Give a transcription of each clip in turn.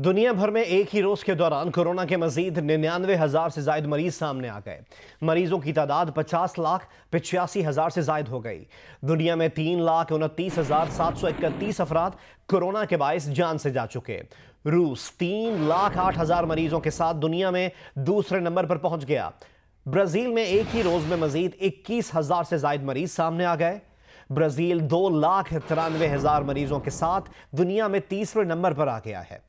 दुनिया भर में एक ही रोज के दौरान कोरोना के मजीद 99,000 से ज्यादा मरीज सामने आ गए। मरीजों की तादाद 50,85,000 से ज्यादा हो गई। दुनिया में 3,29,731 अफराद कोरोना के बायस जान से जा चुके। रूस 3,08,000 मरीजों के साथ दुनिया में दूसरे नंबर पर पहुंच गया। ब्राजील में एक ही रोज में मजीद 21,000 से ज्यादा मरीज सामने आ गए। ब्राजील 2,93,000 मरीजों के साथ दुनिया में तीसरे नंबर पर आ गया है।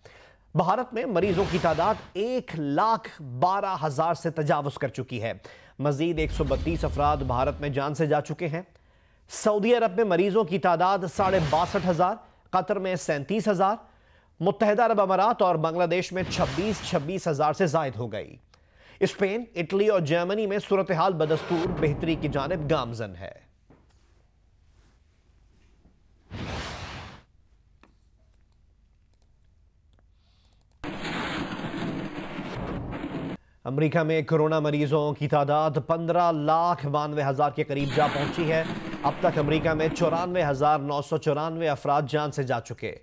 भारत में मरीजों की तादाद 1,12,000 से तजावुज कर चुकी है। मजीद 132 अफराद भारत में जान से जा चुके हैं। सऊदी अरब में मरीजों की तादाद 62,500, कतर में 37,000, मुत्तहिदा अरब अमारात और बांग्लादेश में 26,000 से जायद हो गई। स्पेन, इटली और जर्मनी में सूरत हाल बदस्तूर बेहतरी की जानिब गामजन है। अमेरिका में कोरोना मरीजों की तादाद 15,92,000 के करीब जा पहुंची है। अब तक अमेरिका में 94,994 अफराद जान से जा चुके।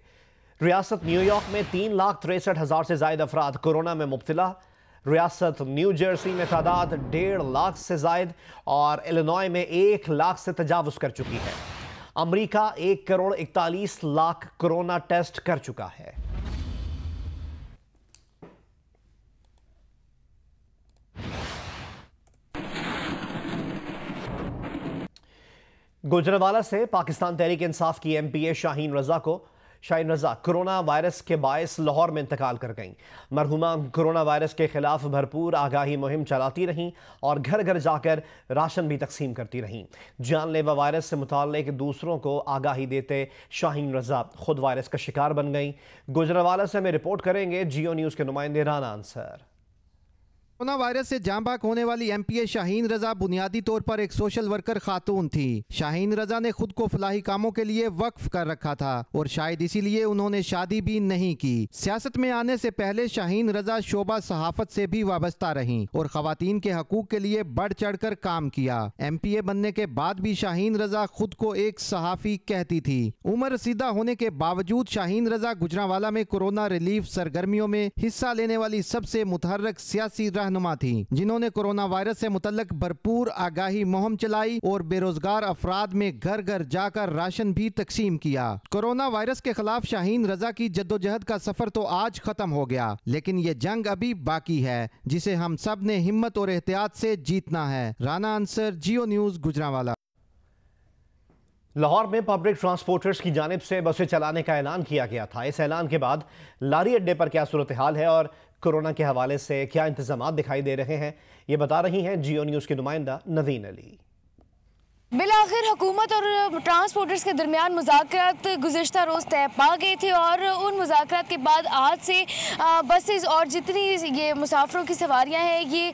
रियासत न्यूयॉर्क में 3,63,000 से ज्यादा अफराद कोरोना में मुब्तला। रियासत न्यू जर्सी में तादाद 1.5 लाख से ज्यादा और इलिनॉय में 1 लाख से तजावुज कर चुकी है। अमेरिका 1,41,00,000 कोरोना टेस्ट कर चुका है। गुजरांवाला से पाकिस्तान तहरीक इंसाफ की एमपीए शाहीन रजा कोरोना वायरस के बायस लाहौर में इंतकाल कर गईं। मरहुमा कोरोना वायरस के खिलाफ भरपूर आगाही मुहिम चलाती रहीं और घर घर जाकर राशन भी तकसीम करती रहीं। जानलेवा वायरस से मुताल्लिक दूसरों को आगाही देते शाहीन रजा खुद वायरस का शिकार बन गईं। गुजरांवाला से हमें रिपोर्ट करेंगे जियो न्यूज़ के नुमाइंदे राना अंसर। कोरोना वायरस से जाँ बाक होने वाली एमपीए शाहीन रजा बुनियादी तौर पर एक सोशल वर्कर खातून थी। शाहीन रजा ने खुद को फलाही कामों के लिए वक्फ कर रखा था और शायद इसीलिए उन्होंने शादी भी नहीं की। सियासत में आने से पहले शाहीन रजा शोबा सहाफत से भी वाबस्ता रहीं और खवातीन के हकूक के लिए बढ़ चढ़ कर काम किया। एमपीए बनने के बाद भी शाहीन रजा खुद को एक सहाफ़ी कहती थी। उम्र रसीदा होने के बावजूद शाहीन रजा गुजरांवाला में कोरोना रिलीफ सरगर्मियों में हिस्सा लेने वाली सबसे मुतहर्रिक सियासी रहनुमा थी, जिन्होंने कोरोना वायरस से मुतल्लिक भरपूर आगाही मुहिम चलाई और बेरोजगार अफराद में घर घर जाकर राशन भी तकसीम किया। कोरोना वायरस के खिलाफ शाहीन रजा की जद्दोजहद का सफर तो आज खत्म हो गया, लेकिन ये जंग अभी बाकी है, जिसे हम सब ने हिम्मत और एहतियात से जीतना है। राना अंसर, जियो न्यूज़, गुजरांवाला। लाहौर में पब्लिक ट्रांसपोर्टर्स की जानिब से बसें चलाने का ऐलान किया गया था। इस ऐलान के बाद लारी अड्डे पर क्या सूरत हाल है और कोरोना के हवाले से क्या इंतजाम दिखाई दे रहे हैं, ये बता रही हैं जियो न्यूज़ की नुमाइंदा नवीन अली। बिलाखिर हुकूमत और ट्रांसपोर्टर्स के दरमियान मुज़ाकरात गुज़िश्ता रोज़ तय पा गए थे और उन मुज़ाकरात के बाद आज से बसेस और जितनी ये मुसाफिरों की सवारियां हैं ये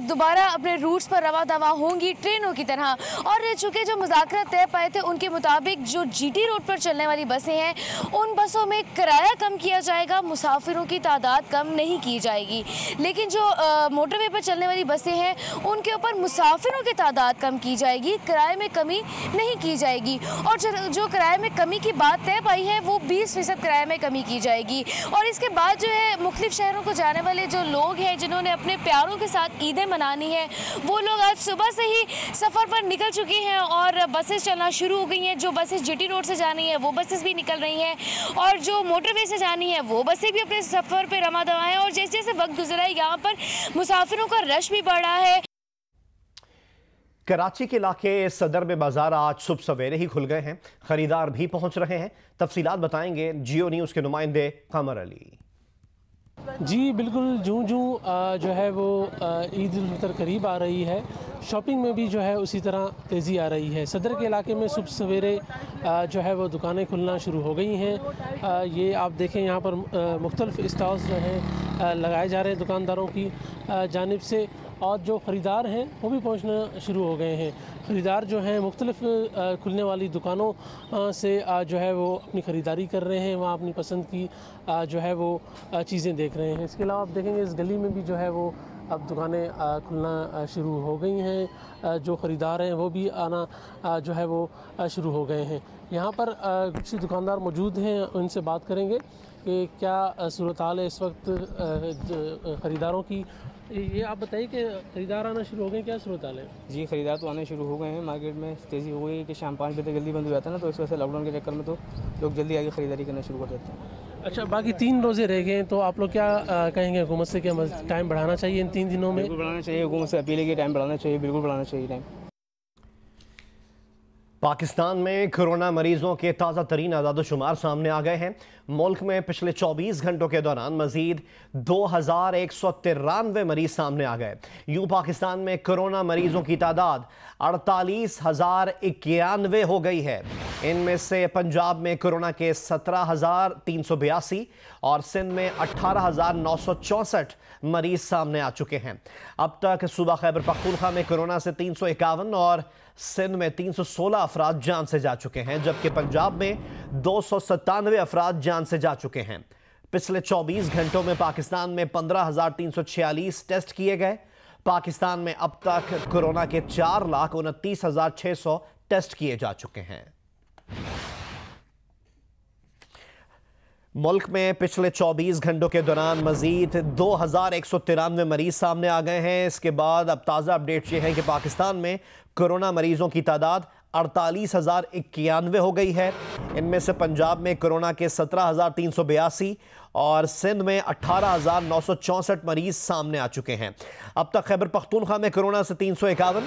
दोबारा अपने रूट्स पर रवा दवा होंगी ट्रेनों की तरह। और चूँकि जो मुज़ाकरात तय पाए थे उनके मुताबिक जो जीटी रोड पर चलने वाली बसें हैं उन बसों में किराया कम किया जाएगा, मुसाफिरों की तादाद कम नहीं की जाएगी। लेकिन जो मोटरवे पर चलने वाली बसें हैं उनके ऊपर मुसाफिरों की तादाद कम की जाएगी, किराए में कमी नहीं की जाएगी। और जो किराए में कमी की बात तय पाई है वो 20% किराए में कमी की जाएगी। और इसके बाद जो है मुख्तलिफ शहरों को जाने वाले जो लोग हैं जिन्होंने अपने प्यारों के साथ ईदें मनानी है वो लोग आज सुबह से ही सफ़र पर निकल चुके हैं और बसेस चलना शुरू हो गई हैं। जो बसेस जीटी रोड से जानी है वो बसेस भी निकल रही हैं और जो मोटरवे से जानी है वो बसें भी अपने सफ़र पर रमा दवा हैं। और जैसे जैसे वक्त गुजरा है यहाँ पर मुसाफिरों का रश भी बढ़ रहा है। कराची के इलाके सदर में बाजार आज सुबह सवेरे ही खुल गए हैं, खरीदार भी पहुंच रहे हैं। तफसीलात बताएंगे जियो न्यूज़ के नुमाइंदे कमर अली। जी बिल्कुल, जो है वो ईद उल फितर करीब आ रही है, शॉपिंग में भी जो है उसी तरह तेज़ी आ रही है। सदर के इलाके में सुबह सवेरे जो है वो दुकानें खुलना शुरू हो गई हैं। ये आप देखें यहाँ पर मुख्तलिफ स्टॉल्स जो हैं लगाए जा रहे हैं दुकानदारों की जानिब से और जो ख़रीदार हैं वो भी पहुँचना शुरू हो गए हैं। ख़रीदार जो हैं मुख्तलिफ खुलने वाली दुकानों से जो है वो अपनी ख़रीदारी कर रहे हैं, वहाँ अपनी पसंद की जो है वो चीज़ें देख रहे हैं। इसके अलावा आप देखेंगे इस गली में भी जो है वो अब दुकानें खुलना शुरू हो गई हैं। जो ख़रीदार हैं वो भी आना जो है वो शुरू हो गए हैं। यहाँ पर कुछ दुकानदार मौजूद हैं, उनसे बात करेंगे। कि क्या सूरत हाल है इस वक्त ख़रीदारों की। ये आप बताइए कि ख़रीदार आना शुरू हो गए, क्या सूरत हाल है? जी ख़रीदार तो आने शुरू हो गए हैं। मार्केट में तेज़ी हो गई है कि शाम 5 बजे तक जल्दी बंद हो जाता है ना, तो इस वजह से लॉकडाउन के चक्कर में तो लोग जल्दी आगे ख़रीदारी करना शुरू कर देते हैं। अच्छा, बाकी 3 रोज़े रह गए हैं, तो आप लोग क्या कहेंगे हुकूमत से, क्या टाइम बढ़ाना चाहिए इन 3 दिनों में? बिल्कुल बढ़ाना चाहिए, हुकूमत से अपील है कि टाइम बढ़ाना चाहिए, बिल्कुल बढ़ाना चाहिए टाइम। पाकिस्तान में कोरोना मरीजों के ताज़ा तरीन आदादोशुमार सामने आ गए हैं। मुल्क में पिछले 24 घंटों के दौरान मजीद 2193 मरीज सामने आ गए। यूं पाकिस्तान में कोरोना मरीजों की तादाद 48,091 हो गई है। इनमें से पंजाब में कोरोना के 17,382 और सिंध में 18,964 मरीज सामने आ चुके हैं। अब तक सूबा खैबर पख्तूनख्वा में कोरोना से 351 और सिंध में 316 अफराद जान से जा चुके हैं, जबकि पंजाब में 297 अफराद जान से जा चुके हैं। पिछले 24 घंटों में पाकिस्तान में 15,346 टेस्ट किए गए। पाकिस्तान में अब तक कोरोना के 4,29,600 टेस्ट किए जा चुके हैं। मुल्क में पिछले 24 घंटों के दौरान मजीद 2,193 मरीज सामने आ गए हैं। इसके बाद अब ताज़ा अपडेट ये है कि पाकिस्तान में कोरोना मरीजों की तादाद 48,091 हो गई है। इनमें से पंजाब में कोरोना के 17,382 और सिंध में 18,964 मरीज सामने आ चुके हैं। अब तक खैबर पख्तूनख्वा में कोरोना से 351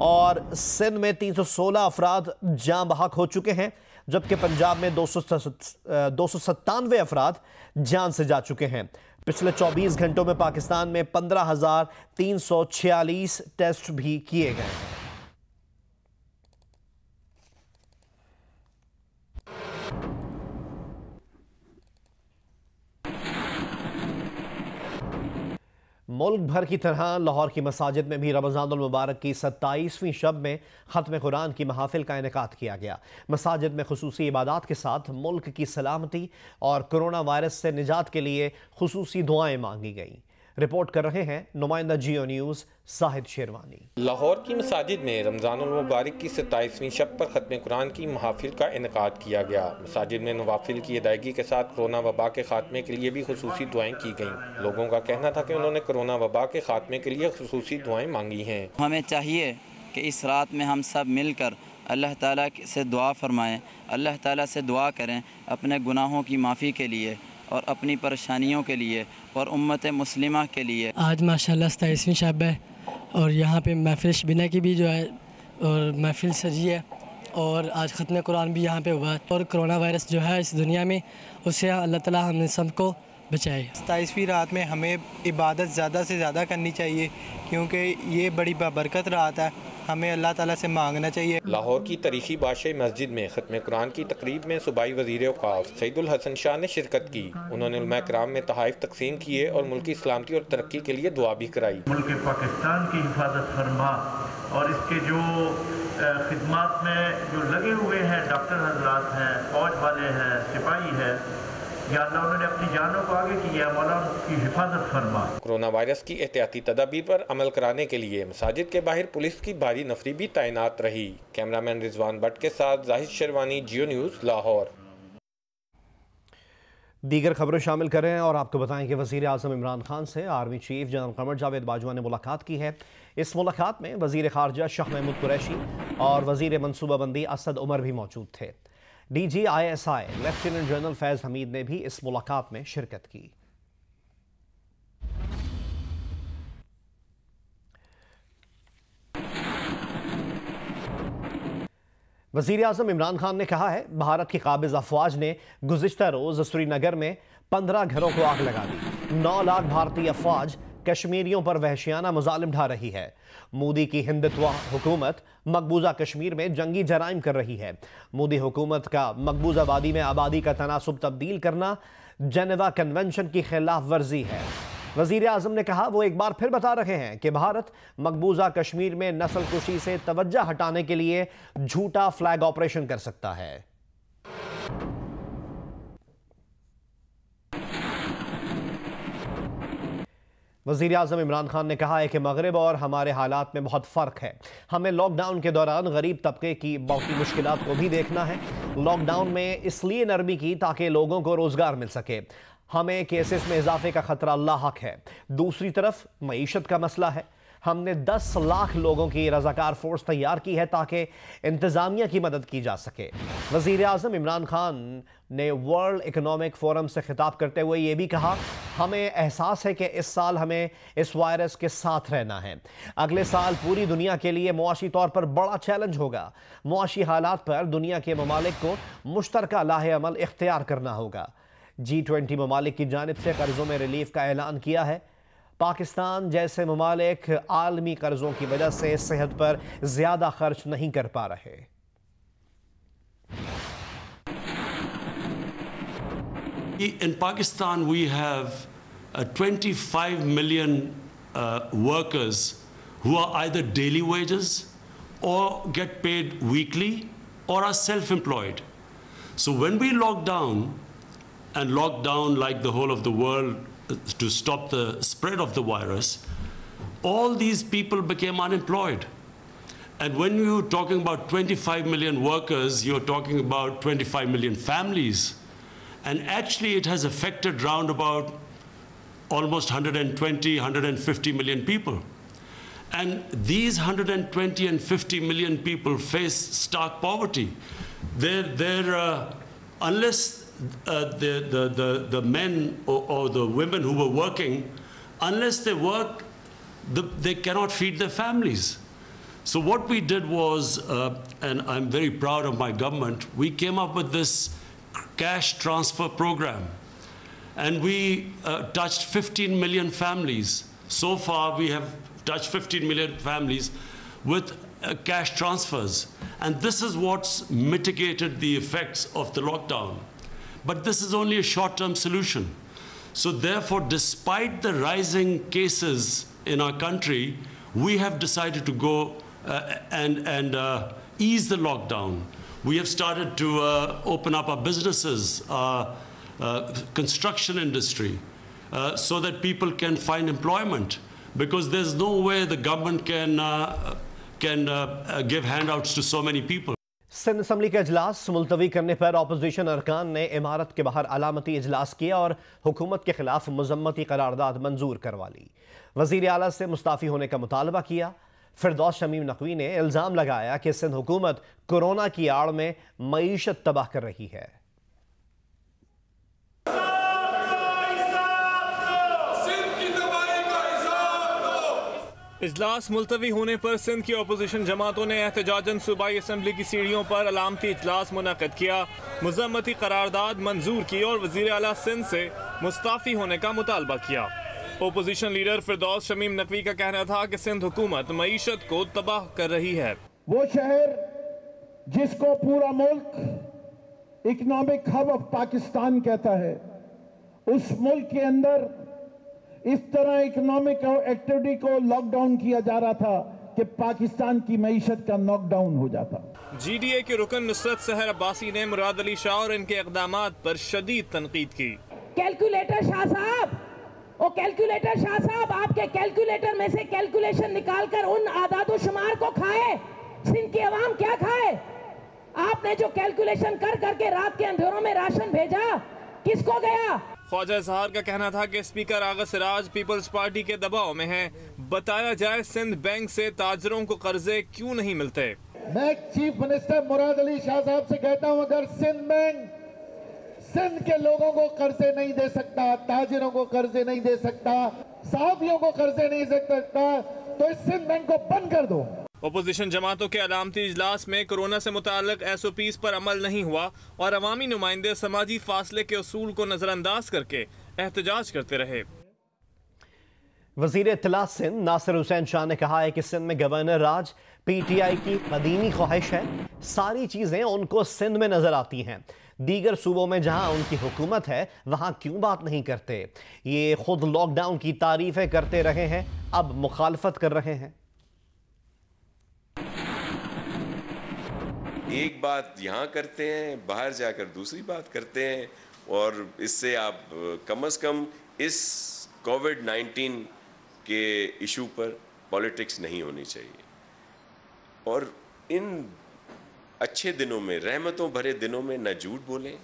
और सिंध में 316 अफराद जाँ बहक हो चुके हैं, जबकि पंजाब में 297 अफराद जान से जा चुके हैं। पिछले 24 घंटों में पाकिस्तान में 15,346 टेस्ट भी किए गए हैं। मुल्क भर की तरह लाहौर की मसाजिद में भी रमज़ानुल मुबारक की 27वीं शब में ख़त्म कुरान की महफिल का इनेकाद किया गया। मसाजिद में खुसूसी इबादात के साथ मुल्क की सलामती और कोरोना वायरस से निजात के लिए खुसूसी दुआएं मांगी गईं। रिपोर्ट कर रहे हैं नुमाइंदा जियो न्यूज़ साहिद शेरवानी। लाहौर की मसाजिद में रमज़ानुल मुबारक की 27वीं शब पर ख़त्म कुरान की महफिल का इनेकाद किया गया। मसाजिद में नवाफिल की अदायगी के साथ कोरोना वबा के खात्मे के लिए भी खुसूसी दुआएं की गईं। लोगों का कहना था कि उन्होंने कोरोना वबा के खात्मे के लिए खुसूसी दुआएं मांगी हैं। हमें चाहिए कि इस रात में हम सब मिलकर अल्लाह ताला से दुआ फरमाएं, अल्लाह ताला से दुआ करें अपने गुनाहों की माफ़ी के लिए और अपनी परेशानियों के लिए और उम्मत मुस्लिमा के लिए। आज माशाल्लाह 27वीं शब है और यहाँ पे महफिल शबीना की भी जो है और महफिल सजी है और आज ख़त्म कुरान भी यहाँ पे हुआ है। और कोरोना वायरस जो है इस दुनिया में, उससे अल्लाह ताला हमें सबको बचाए। 27वीं रात में हमें इबादत ज़्यादा से ज़्यादा करनी चाहिए, क्योंकि ये बड़ी बाबरकत रात है, हमें अल्लाह ताला से मांगना चाहिए। लाहौर की तारीखी बादशाही मस्जिद में ख़त्म कुरान की तकरीब में सूबाई वज़ीर औक़ाफ़ सईदुल हसन शाह ने शिरकत की। उन्होंने उलमा किराम में तहाइफ तकसीम किए और मुल्की सलामती और तरक्की के लिए दुआ भी कराई। मुल्क पाकिस्तान की हिफाजत फरमा और इसके जो खिदमात में जो लगे हुए हैं डॉक्टर हजरात हैं, फौज वाले हैं, सिपाही हैं, या अल्लाह उन्होंने अपनी जानों को आगे किया, मौला उनकी हिफाजत फरमा। कोरोना वायरस की एहतियाती तदाबीर पर अमल कराने के लिए मसाजिद के बाहर पुलिस की भारी नफरी भी तैनात रही। कैमरामैन रिजवान भट्ट के साथ जाहिद शेरवानी, जियो न्यूज़, लाहौर। दीगर खबरें शामिल करें और आपको बताएं कि वज़ीर आज़म इमरान खान से army chief general Qamar Javed Bajwa ने मुलाकात की है। इस मुलाकात में वज़ीर ख़ारजा शाह महमूद कुरैशी और वज़ीर मनसूबाबंदी असद उमर भी मौजूद थे। DGISI लेफ्टिनेंट जनरल फैज़ हमीद ने भी इस मुलाकात में शिरकत की। वज़ीर आज़म इमरान खान ने कहा है, भारत की काबिज़ अफवाज ने गुज़िश्ता रोज़ श्रीनगर में 15 घरों को आग लगा दी। 9 लाख भारतीय अफवाज कश्मीरियों पर वहशियाना मुजालिम ढा रही है। मोदी की हिंदुत्व हुकूमत मकबूजा कश्मीर में जंगी जराइम कर रही है। मोदी हुकूमत का मकबूजा वादी में आबादी का तनासुब तब्दील करना जेनेवा कन्वेंशन की खिलाफ वर्जी है। वज़ीर आज़म ने कहा, वो एक बार फिर बता रहे हैं कि भारत मकबूजा कश्मीर में नस्ल कुशी से तवज्जो हटाने के लिए झूठा फ्लैग ऑपरेशन कर सकता है। वज़ीर आज़म इमरान खान ने कहा है कि मगरिब और हमारे हालात में बहुत फ़र्क है। हमें लॉकडाउन के दौरान गरीब तबके की बहुत मुश्किलात को भी देखना है। लॉकडाउन में इसलिए नरमी की ताकि लोगों को रोज़गार मिल सके। हमें केसेस में इजाफे का खतरा लाहक है। दूसरी तरफ मईशत का मसला है। हमने 10 लाख लोगों की रज़ाकार फोर्स तैयार की है ताकि इंतज़ामिया की मदद की जा सके। वज़ीर आज़म इमरान खान ने वर्ल्ड इकनॉमिक फोरम से खिताब करते हुए ये भी कहा, हमें एहसास है कि इस साल हमें इस वायरस के साथ रहना है। अगले साल पूरी दुनिया के लिए मुआशी तौर पर बड़ा चैलेंज होगा। मुआशी हालात पर दुनिया के ममालिक को मुश्तरका लाहे अमल इख्तियार करना होगा। G20 ममालिक की जानिब से कर्ज़ों में रिलीफ का ऐलान किया है। पाकिस्तान जैसे ममालिक आलमी कर्जों की वजह से सेहत पर ज्यादा खर्च नहीं कर पा रहे। In Pakistan, we have 25 million workers who are either daily wages or get paid weekly or are self-employed. So when we locked down like the whole of the world to stop the spread of the virus, all these people became unemployed. And when you're talking about 25 million workers, you're talking about 25 million families. And actually it has affected round about almost 120, 150 million people. And these 120 and 50 million people face stark poverty. Unless the men or the women who were working, unless they work, they cannot feed their families. So what we did was, and I'm very proud of my government, we came up with this cash transfer program. And we touched 15 million families. So far we have touched 15 million families with cash transfers. And this is what's mitigated the effects of the lockdown. But this is only a short-term solution. So therefore, despite the rising cases in our country, we have decided to go and ease the lockdown. We have started to open up our businesses, construction industry, so that people can find employment. Because there's no way the government can give handouts to so many people. Sindh assembly का इजलास मुलतवी करने पर opposition अरकान ने इमारत के बाहर अलामती इजलास किया और हुकूमत के खिलाफ मजम्मती करारदाद मंजूर करवा ली। वजीर आला से मुस्ताफ़ी होने का मुतालबा किया। फिरदौस शमीम नकवी ने इल्ज़ाम लगाया कि सिंध हुकूमत कोरोना की आड़ में मईशत तबाह कर रही है। इजलास मुलतवी होने पर सिंध की अपोजिशन जमातों ने एहतजाजन सूबाई असम्बली की सीढ़ियों पर अलामती इजलास मुनक़िद किया, मज़म्मती करारदाद मंजूर की और वज़ीर आला सिंध से मुस्ताफ़ी होने का मुतालबा किया। अपोजिशन लीडर फिरदौस शमीम नकवी का कहना था कि सिंध हुकूमत मईशत को तबाह कर रही है। वो शहर जिसको पूरा मुल्क इकनॉमिक हब ऑफ पाकिस्तान कहता है, उस मुल्क के अंदर इस तरह इकोनॉमिक एक्टिविटी को लॉकडाउन किया जा रहा था कि पाकिस्तान की मईशत का नॉकडाउन हो जाता। GDA के रुकन नुसरत सहर अब्बासी ने मुराद अली शाह और इनके इक़दामात पर शदीद तनकीद की। कैलकुलेटर शाह साहब, ओ कैलकुलेटर शाह साहब, आपके कैलकुलेटर में से कैलकुलेशन निकालकर उन आदाद शुमार को खाए। सिंध की आवाम क्या खाए? आपने जो कैलकुलेशन कर करके रात के अंधेरों में राशन भेजा, किसको गया? ख्वाजा इजहार का कहना था कि स्पीकर आगा सिराज पीपल्स पार्टी के दबाव में हैं। बताया जाए सिंध बैंक से ताजरों को कर्जे क्यों नहीं मिलते। मैं चीफ मिनिस्टर मुराद अली शाह साहब से कहता हूं, अगर सिंध बैंक सिंध के लोगों को कर्जे नहीं दे सकता, ताजिरों को कर्जे नहीं दे सकता, सहाफियों को कर्जे नहीं दे सकता, तो इस सिंध बैंक को बंद कर दो। अपोजिशन जमातों के अलामती इजलास में कोरोना से मुताल्लिक SOPs पर अमल नहीं हुआ और अवामी नुमाइंदे समाजी फासले के उसूल को नजरअंदाज करके एहतजाज करते रहे। वजीर इत्तला सिंध नासिर हुसैन शाह ने कहा है कि सिंध में गवर्नर राज PTI की कदीमी ख्वाहिश है। सारी चीजें उनको सिंध में नजर आती हैं। दीगर सूबों में जहां उनकी हुकूमत है वहां क्यों बात नहीं करते। ये खुद लॉकडाउन की तारीफें करते रहे हैं, अब मुखालफत कर रहे हैं। एक बात यहाँ करते हैं, बाहर जाकर दूसरी बात करते हैं, और इससे आप कम से कम इस कोविड-19 के इशू पर पॉलिटिक्स नहीं होनी चाहिए। और इन अच्छे दिनों में, रहमतों भरे दिनों में न झूठ बोलें,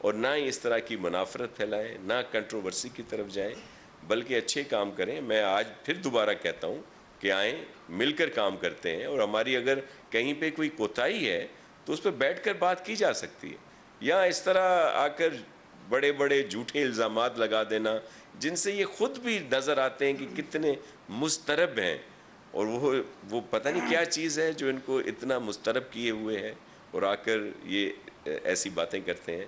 और ना ही इस तरह की मुनाफरत फैलाएं, ना कंट्रोवर्सी की तरफ जाएं, बल्कि अच्छे काम करें। मैं आज फिर दोबारा कहता हूं कि आएँ, मिलकर काम करते हैं, और हमारी अगर कहीं पे कोई कोताही है तो उस पर बैठकर बात की जा सकती है। या इस तरह आकर बड़े बड़े झूठे इल्ज़ामात लगा देना, जिनसे ये खुद भी नज़र आते हैं कि कितने मुस्तरब हैं, और वो पता नहीं क्या चीज़ है जो इनको इतना मुस्तरब किए हुए है, और आकर ये ऐसी बातें करते हैं।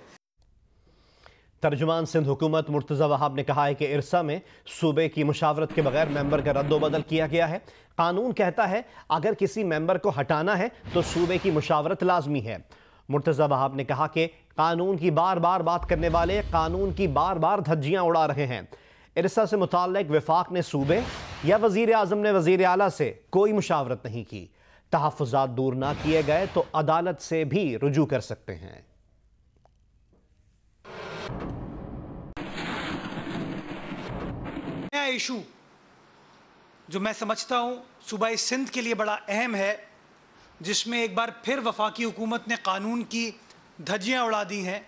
तर्जुमान सिंध हुकूमत मुर्तज़ा वहाब ने कहा है कि इरसा में सूबे की मुशावरत के बगैर मेंबर का रद्दोबदल किया गया है। कानून कहता है अगर किसी मेंबर को हटाना है तो सूबे की मुशावरत लाजमी है। मुर्तज़ा वहाब ने कहा कि कानून की बार बार बात करने वाले कानून की बार बार धज्जियां उड़ा रहे हैं। इरसा से मुताल्लिक वफाक ने सूबे या वज़ीर आज़म ने वज़ीर आला से कोई मुशावरत नहीं की। तहफ़्फ़ुज़ात दूर ना किए गए तो अदालत से भी रुजू कर सकते हैं। नया इशू जो मैं समझता हूँ सूबाई सिंध के लिए बड़ा अहम है, जिसमें एक बार फिर वफाकी हुकूमत ने कानून की धज्जियाँ उड़ा दी हैं,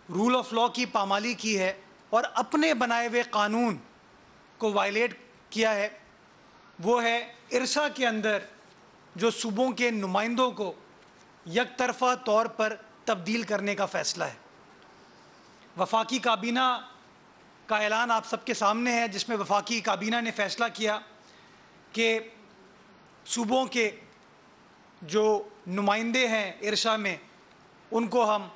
रूल ऑफ लॉ की पामाली की है और अपने बनाए हुए कानून को वायलेट किया है, वो है इरसा के अंदर जो सूबों के नुमाइंदों को यकतरफा तौर पर तब्दील करने का फ़ैसला है। वफाकी काबीना का ऐलान आप सबके सामने है, जिसमें वफाकी काबीना ने फ़ैसला किया कि सूबों के जो नुमाइंदे हैं इरशा में उनको हम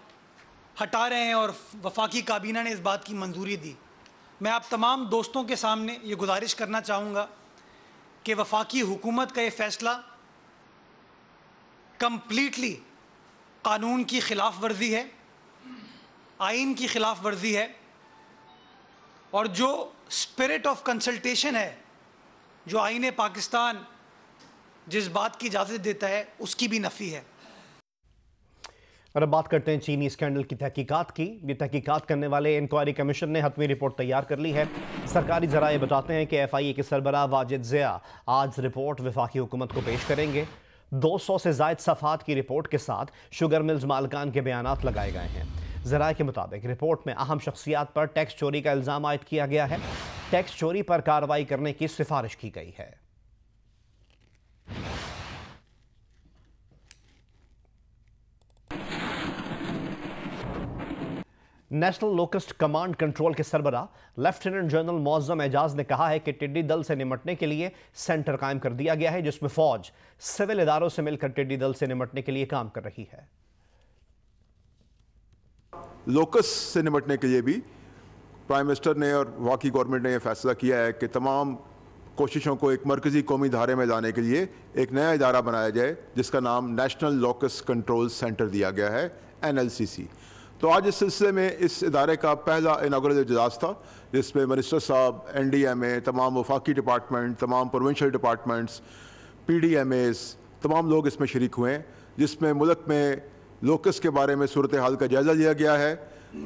हटा रहे हैं, और वफाकी काबीना ने इस बात की मंजूरी दी। मैं आप तमाम दोस्तों के सामने ये गुजारिश करना चाहूँगा कि वफाकी हुकूमत का ये फ़ैसला कम्प्लीटली कानून की ख़िलाफ़ वर्जी है, आइन की ख़िलाफ़ वर्जी है, और जो स्पिरिट ऑफ कंसल्टेशन है, जो आईन पाकिस्तान जिस बात की इजाज़त देता है, उसकी भी नफ़ी है। और अब बात करते हैं चीनी स्कैंडल की तहकीकात की। ये तहकीकात करने वाले इंक्वायरी कमीशन ने हतमी रिपोर्ट तैयार कर ली है। सरकारी ज़राए बताते हैं कि FIA के सरबराह वाजिद ज़िया आज रिपोर्ट वफाकी हुकूमत को पेश करेंगे। 200 से ज़ायद सफ़हात की रिपोर्ट के साथ शुगर मिल्स मालकान के बयानात लगाए गए हैं। ज़राए के मुताबिक रिपोर्ट में अहम शख्सियात पर टैक्स चोरी का इल्ज़ाम आयद किया गया है। टैक्स चोरी पर कार्रवाई करने की सिफारिश की गई है। नेशनल लोकस्ट कमांड कंट्रोल के सरबराह लेफ्टिनेंट जनरल मौज़म एजाज ने कहा है कि टिड्डी दल से निपटने के लिए सेंटर कायम कर दिया गया है, जिसमें फौज सिविल इदारों से मिलकर टिड्डी दल से निपटने के लिए काम कर रही है। लोकस से निपटने के लिए भी प्राइम मिनिस्टर ने और वफाकी गवर्नमेंट ने यह फैसला किया है कि तमाम कोशिशों को एक मरकज़ी कौमी धारे में लाने के लिए एक नया इदारा बनाया जाए, जिसका नाम नेशनल लोकस कंट्रोल सेंटर दिया गया है, NLCC। तो आज इस सिलसिले में इस इदारे का पहला इनागुरल इजलास था, जिसमें मिनिस्टर साहब, NDMA, तमाम वफाकी डिपार्टमेंट, तमाम प्रोविंशियल डिपार्टमेंट्स, PDMAs, तमाम लोग इसमें शरीक हुए हैं, जिसमें मुल्क में लोकस के बारे में सूरत हाल का जायज़ा लिया गया है।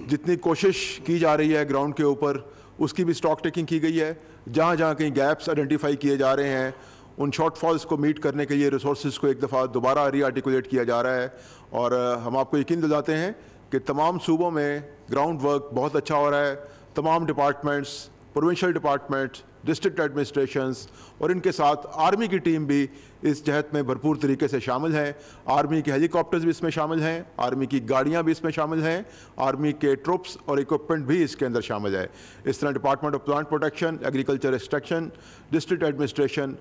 जितनी कोशिश की जा रही है ग्राउंड के ऊपर, उसकी भी स्टॉक टेकिंग की गई है। जहाँ जहाँ कहीं गैप्स आइडेंटिफाई किए जा रहे हैं, उन शॉर्टफॉल्स को मीट करने के लिए रिसोर्सेज को एक दफ़ा दोबारा रीआर्टिकुलेट किया जा रहा है। और हम आपको यकीन दिलाते हैं कि तमाम सूबों में ग्राउंड वर्क बहुत अच्छा हो रहा है। तमाम departments, provincial departments, district administrations और इनके साथ आर्मी की टीम भी इस जहत में भरपूर तरीके से शामिल हैं। आर्मी के हेलीकॉप्टर्स भी इसमें शामिल हैं, आर्मी की गाड़ियां भी इसमें शामिल हैं, आर्मी के ट्रुप्स और इक्विपमेंट भी इसके अंदर शामिल है। इस तरह department of plant protection, agriculture extension, district administration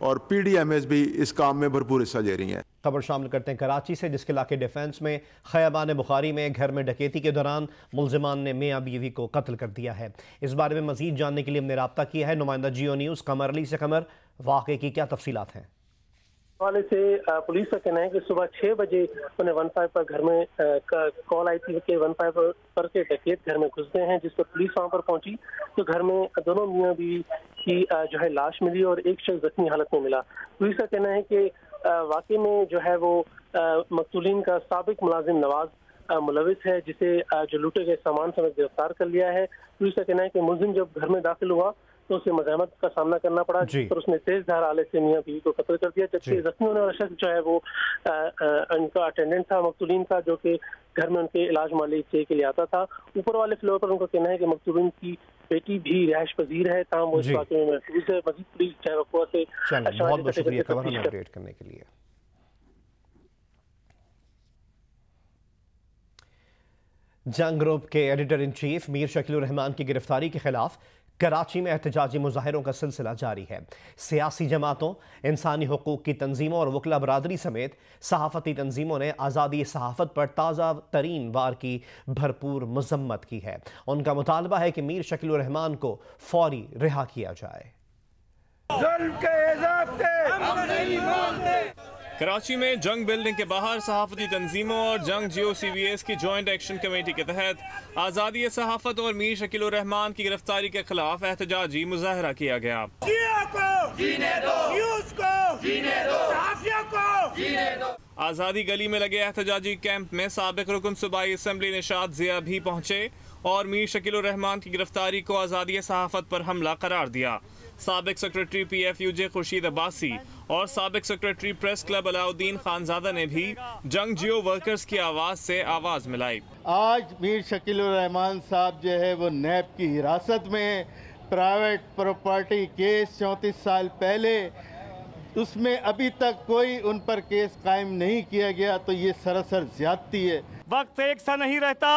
और PDMAs भी इस काम में भरपूर हिस्सा ले रही हैं। खबर शामिल करते हैं कराची से, जिसके इलाके डिफेंस में खयाबान बुखारी में घर में डकैती के दौरान मुलजिमान ने मियाँ बीवी को कत्ल कर दिया है। इस बारे में मजीद जानने के लिए हमने रब्ता किया है नुमाइंदा जियो न्यूज़ कमर अली से। कमर, वाक़े की क्या तफसीलात हैं? हवाले से पुलिस का कहना है कि सुबह 6 बजे उन्हें 15 पर घर में कॉल आई थी कि 15 पर के डकैत घर में घुस गए हैं, जिस पर पुलिस वहां पर पहुंची तो घर में दोनों मियाँ बीवी की जो है लाश मिली और एक शख्स जख्मी हालत में मिला। पुलिस का कहना है कि वाकई में जो है वो मकतूलीन का साबिक मुलाजिम नवाज मुलविस है, जिसे जो लूटे गए सामान समेत गिरफ्तार कर लिया है। पुलिस का कहना है कि मुलजिम जब घर में दाखिल हुआ तो उसे मज़ामत का सामना करना पड़ा, जिस पर उसने तेज धार आले से मियां बीवी को कत्ल कर दिया। जबकि जख्मी होने वाला शख्स जो है वो उनका अटेंडेंट था मकतूलीन का, जो कि घर में उनके इलाज माली के लिए आता था। ऊपर वाले फ्लोर पर उनका कहना है कि मकतूलीन की बेटी भी रिहाइश पजीर है, ताहम वो इस वाक़े में महफूज है। मज़ीद पुलिस चाहे वक़्वा से बहुत बहुत शुक्रिया खबर हमें अपडेट करने के लिए। जंग ग्रुप के editor in chief Mir Shakeelur Rahman की गिरफ्तारी के खिलाफ कराची में एहतजाजी मुजाहिरों का सिलसिला जारी है। सियासी जमातों, इंसानी हुकूक की तंजीमों और वकला बरादरी समेत सहाफ़ती तंजीमों ने आज़ादी सहाफ़त पर ताज़ा तरीन वार की भरपूर मजम्मत की है। उनका मुतालबा है कि मीर शकीलुर रहमान को फौरी रिहा किया जाए। कराची में जंग बिल्डिंग के बाहर सहाफती तंजीमों और जंग GOCVS की जॉइंट एक्शन कमेटी के तहत आज़ादी सहाफत और मीर शकीलुर रहमान की गिरफ्तारी के खिलाफ एहतजाजी मुजाहरा किया गया। आज़ादी गली में लगे एहतजाजी कैंप में साबिक रुकन सूबाई असम्बली निशात ज़िया भी पहुंचे और मीर शकीलुर रहमान की गिरफ्तारी को आज़ादी सहाफत पर हमला करार दिया। साबिक सेक्रेटरी PFUJ खुर्शीद अब्बासी और साबिक secretary press club Alauddin Khanzada ने भी जंग जियो वर्कर्स की आवाज़ से आवाज़ मिलाई। आज मीर शकीलुर रहमान साहब जो है वो नैब की हिरासत में, प्राइवेट प्रॉपर्टी केस 34 साल पहले, उसमें अभी तक कोई उन पर केस कायम नहीं किया गया, तो ये सरासर ज्यादती है। वक्त एक सा नहीं रहता,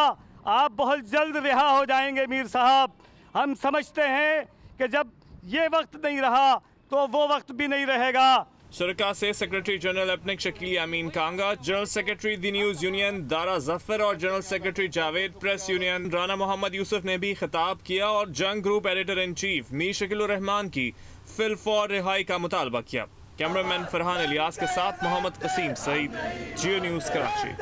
आप बहुत जल्द रिहा हो जाएंगे मीर साहब। हम समझते हैं कि जब ये वक्त नहीं रहा तो वो वक्त भी नहीं रहेगा। शुरका से सेक्रेटरी जनरल अपनिक Shakeel Amin Kanga, general secretary the news union Dara Zafar और general secretary Javed press union Rana Mohammad Yusuf ने भी खिताब किया और Jang group editor in chief Mir Shakeelur Rahman की फिल फौर रिहाई का मुतालबा किया। कैमरामैन फरहान इलियास के साथ मोहम्मद कसीम सईद, जियो न्यूज़ कराची।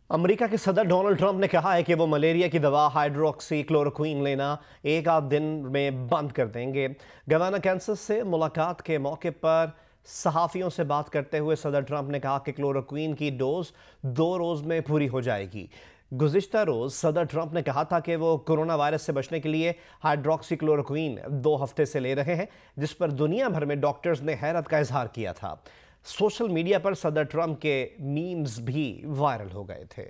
अमेरिका के सदर डोनाल्ड ट्रंप ने कहा है कि वो मलेरिया की दवा हाइड्रोक्सी क्लोरोक्वीन लेना एक आध दिन में बंद कर देंगे। गवर्नर कैंसस से मुलाकात के मौके पर सहाफ़ियों से बात करते हुए सदर ट्रंप ने कहा कि क्लोरोक्वीन की डोज 2 रोज़ में पूरी हो जाएगी। गुज़िश्ता रोज़ सदर ट्रंप ने कहा था कि वो कोरोना वायरस से बचने के लिए हाइड्रोक्सी क्लोरोक्वीन 2 हफ्ते से ले रहे हैं, जिस पर दुनिया भर में डॉक्टर्स ने हैरत का इजहार किया था। सोशल मीडिया पर सदर ट्रंप के मीम्स भी वायरल हो गए थे।